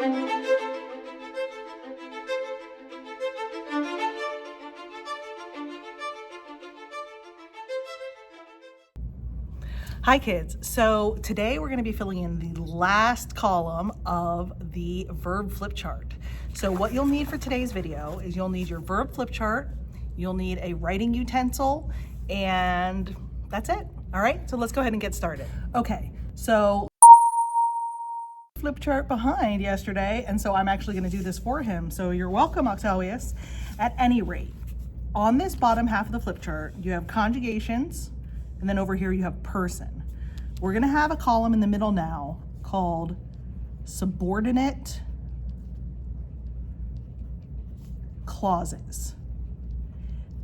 Hi kids, so today we're going to be filling in the last column of the verb flip chart. So what you'll need for today's video is you'll need your verb flip chart, you'll need a writing utensil, and that's it. All right, so let's go ahead and get started. Okay, so flip chart behind yesterday, and so I'm actually going to do this for him. So you're welcome, Octavius. At any rate, on this bottom half of the flip chart, you have conjugations, and then over here you have person. We're gonna have a column in the middle now called subordinate clauses.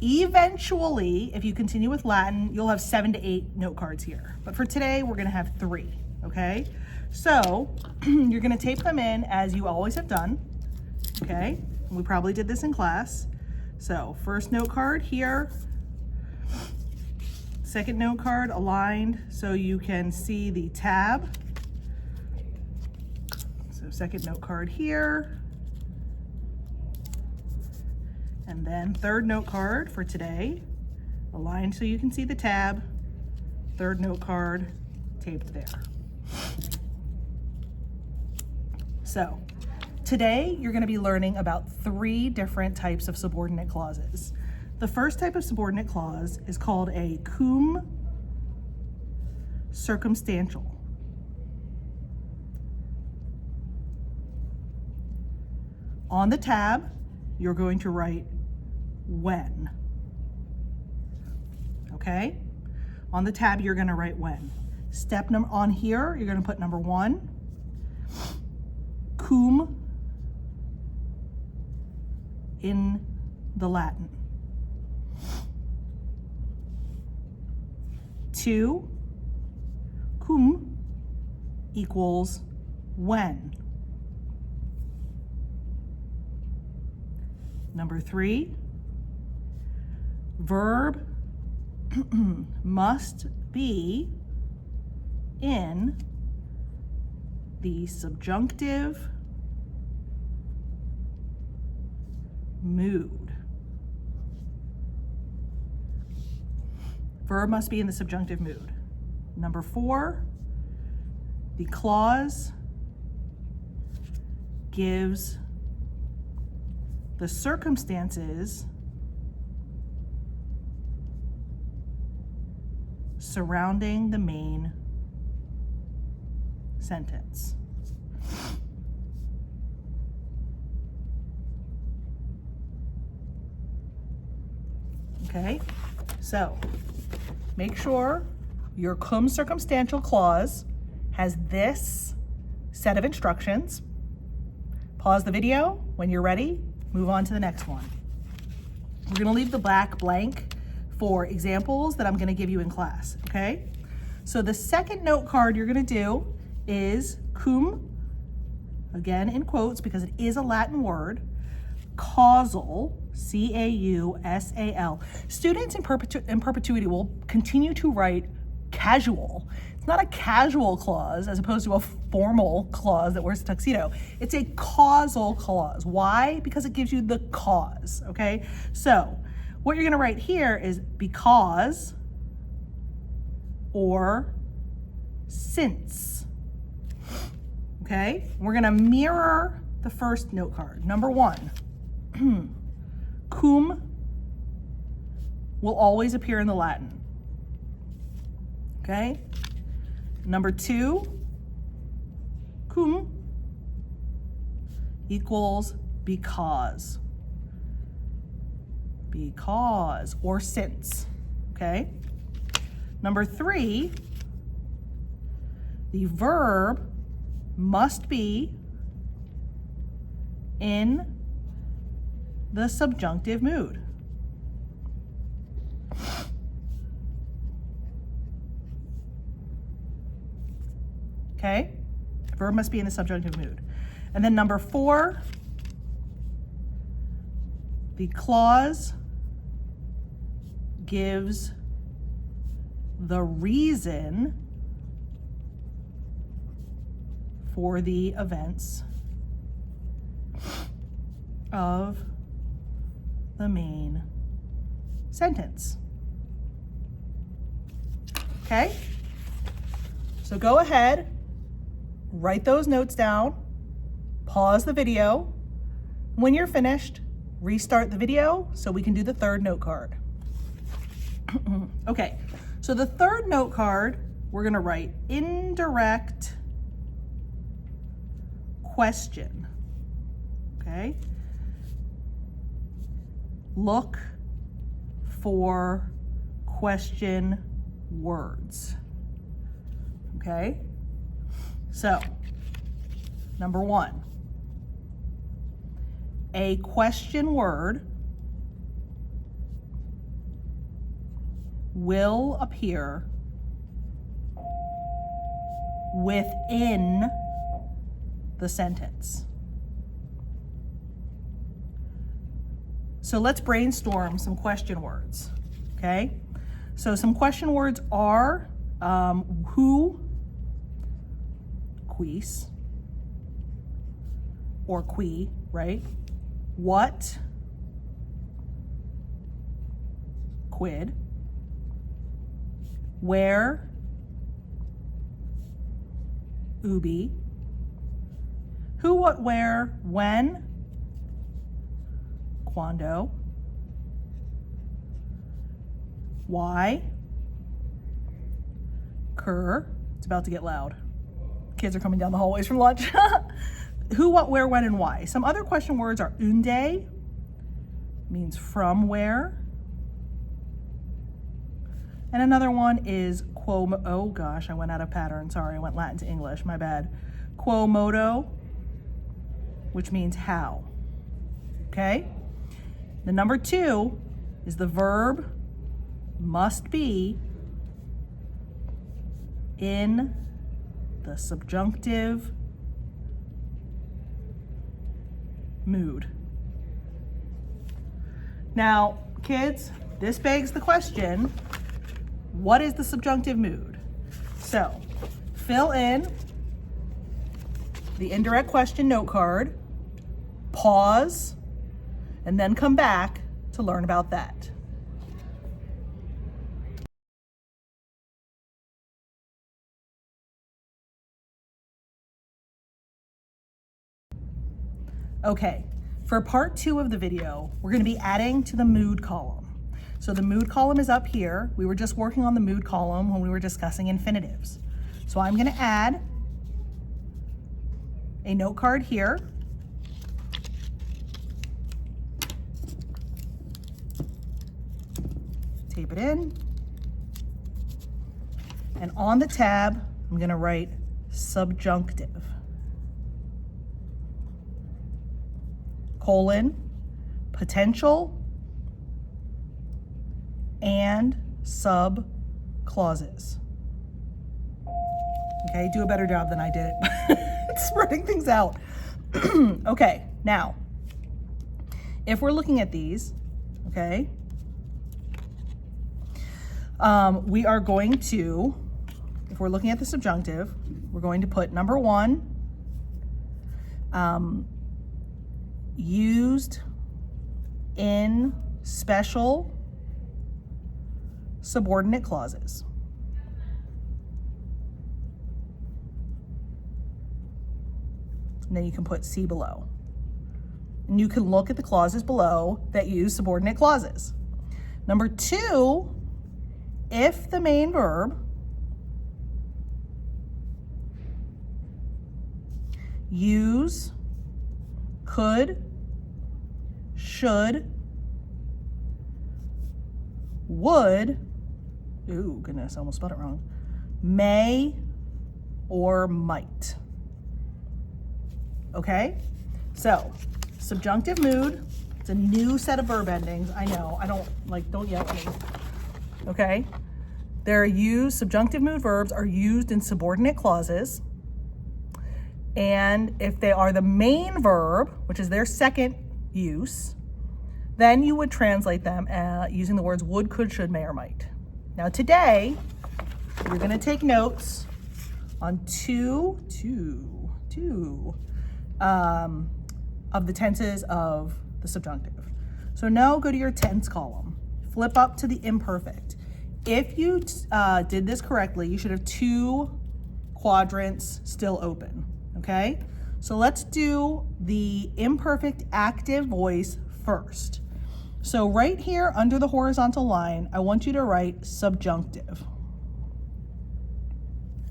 Eventually, if you continue with Latin, you'll have 7 to 8 note cards here. But for today, we're gonna have 3, okay? So you're gonna tape them in as you always have done, okay? We probably did this in class. So first note card here, second note card aligned so you can see the tab. So second note card here. And then third note card for today, aligned so you can see the tab. Third note card taped there. So today you're going to be learning about 3 different types of subordinate clauses. The first type of subordinate clause is called a cum circumstantial. On the tab, you're going to write when. Okay? On the tab, you're going to write when. Step number on here, you're going to put number 1, cum in the Latin. 2, cum equals when. Number 3, verb must be in the subjunctive mood. Verb must be in the subjunctive mood. Number 4, the clause gives the circumstances surrounding the main sentence. Okay, so make sure your cum circumstantial clause has this set of instructions. Pause the video. When you're ready, move on to the next one. We're going to leave the black blank for examples that I'm going to give you in class, okay? So the second note card you're going to do is cum, again in quotes because it is a Latin word, causal, C-A-U-S-A-L. Students in perpetuity will continue to write casual. It's not a casual clause as opposed to a formal clause that wears a tuxedo. It's a causal clause. Why? Because it gives you the cause, okay? So what you're gonna write here is because or since, okay? We're gonna mirror the first note card. Number 1, cum will always appear in the Latin, okay? Number 2, cum equals because or since, okay? Number 3, the verb must be in the subjunctive mood. Okay? Verb must be in the subjunctive mood. And then number 4, the clause gives the reason for the events of the main sentence. Okay? So go ahead, write those notes down, pause the video. When you're finished, restart the video so we can do the third note card. Okay, so the third note card, we're gonna write indirect question, okay? Look for question words, okay? So, number one, a question word will appear within the sentence. So let's brainstorm some question words, okay? So some question words are who, quis, or qui, right? What, quid, where, ubi, who, what, where, when, quando, why, cur, it's about to get loud. Kids are coming down the hallways from lunch. Who, what, where, when, and why. Some other question words are unde, means from where. And another one is quo, oh gosh, I went out of pattern. Sorry, I went Latin to English, my bad. Quo modo, which means how, okay? The number two is the verb must be in the subjunctive mood. Now, kids, this begs the question, what is the subjunctive mood? So, fill in the indirect question note card, pause, and then come back to learn about that. Okay, for part 2 of the video, we're going to be adding to the mood column. So the mood column is up here. We were just working on the mood column when we were discussing infinitives. So I'm going to add a note card here. Tape it in. And on the tab, I'm going to write subjunctive. Colon, potential, and sub clauses. Okay, do a better job than I did spreading things out. Okay, now, if we're looking at these, okay, we are going to, if we're looking at the subjunctive, we're going to put number one, used in special subordinate clauses. And then you can put C below. And you can look at the clauses below that use subordinate clauses. Number two, if the main verb use, could, should, would, ooh, goodness, I almost spelled it wrong, may, or might. Okay, so subjunctive mood, it's a new set of verb endings. I know, don't yell at me. Okay, subjunctive mood verbs are used in subordinate clauses. And if they are the main verb, which is their second use, then you would translate them using the words would, could, should, may, or might. Now today, you're gonna take notes on two of the tenses of the subjunctive. So now go to your tense column. Flip up to the imperfect. If you did this correctly, you should have 2 quadrants still open, okay? So let's do the imperfect active voice first. So right here under the horizontal line, I want you to write subjunctive,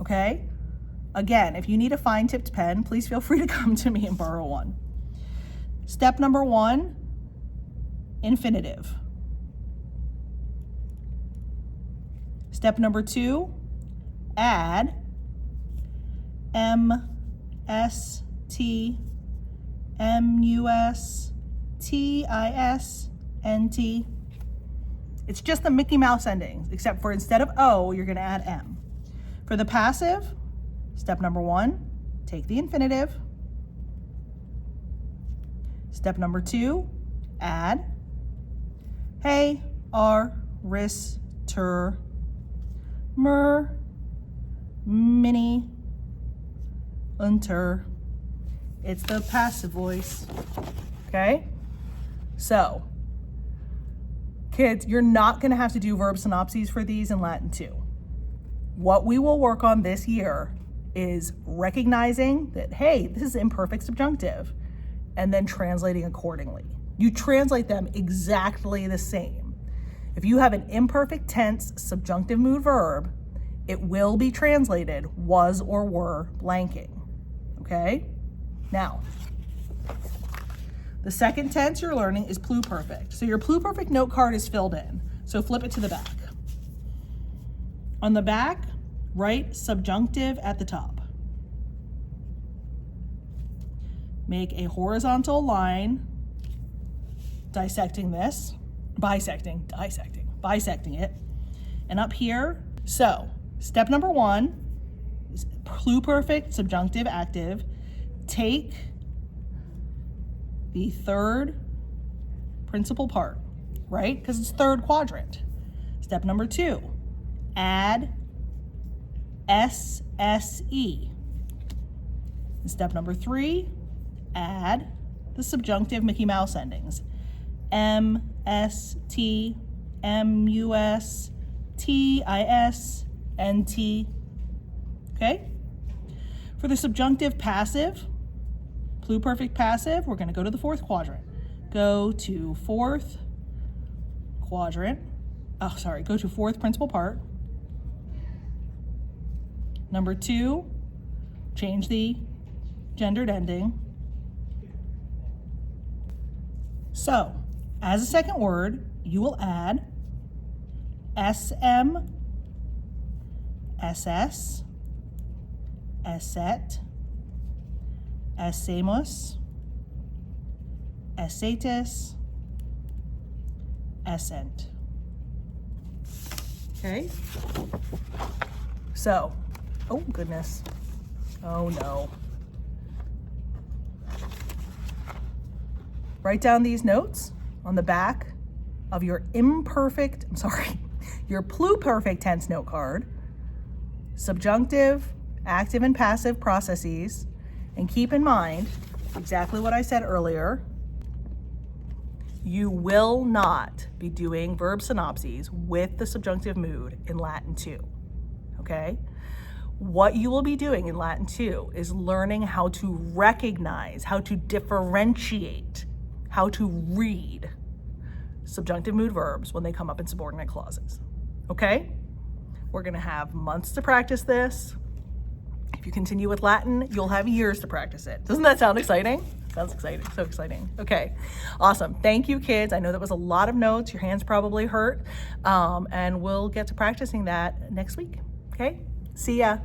okay? Again, if you need a fine-tipped pen, please feel free to come to me and borrow one. Step number 1, infinitive. Step number 2, add M-S-T-M-U-S-T-I-S-N-T. It's just the Mickey Mouse endings, except for instead of O, you're gonna add M. For the passive, step number 1, take the infinitive. Step number 2, add hey, ar, ris, ter, mer, mini, unter. It's the passive voice, okay? So, kids, you're not gonna have to do verb synopses for these in Latin 2. What we will work on this year is recognizing that, hey, this is imperfect subjunctive, and then translating accordingly. You translate them exactly the same. If you have an imperfect tense subjunctive mood verb, it will be translated was or were blanking, okay? Now, the second tense you're learning is pluperfect. So your pluperfect note card is filled in. So flip it to the back. On the back, write subjunctive at the top. Make a horizontal line bisecting it. And up here, so step number 1 is pluperfect subjunctive active. Take the third principal part, right? Because it's third quadrant. Step number 2, add SSE. And step number 3, add the subjunctive Mickey Mouse endings. M-S-T, M-U-S, T-I-S-N-T, okay? For the subjunctive passive, pluperfect passive, we're gonna go to the 4th quadrant. Go to 4th quadrant, go to 4th principal part. Number 2, change the gendered ending. So, as a second word, you will add SM, SS, esset, essemos, essetis, essent. Okay? So, oh goodness. Oh no. Write down these notes on the back of your your pluperfect tense note card, subjunctive, active and passive processes, and keep in mind exactly what I said earlier. You will not be doing verb synopses with the subjunctive mood in Latin 2, okay? What you will be doing in Latin 2 is learning how to recognize, how to differentiate, how to read subjunctive mood verbs when they come up in subordinate clauses, okay? We're gonna have months to practice this. If you continue with Latin, you'll have years to practice it. Doesn't that sound exciting? Sounds exciting, so exciting. Okay, awesome. Thank you, kids. I know that was a lot of notes. Your hands probably hurt, and we'll get to practicing that next week, okay? See ya.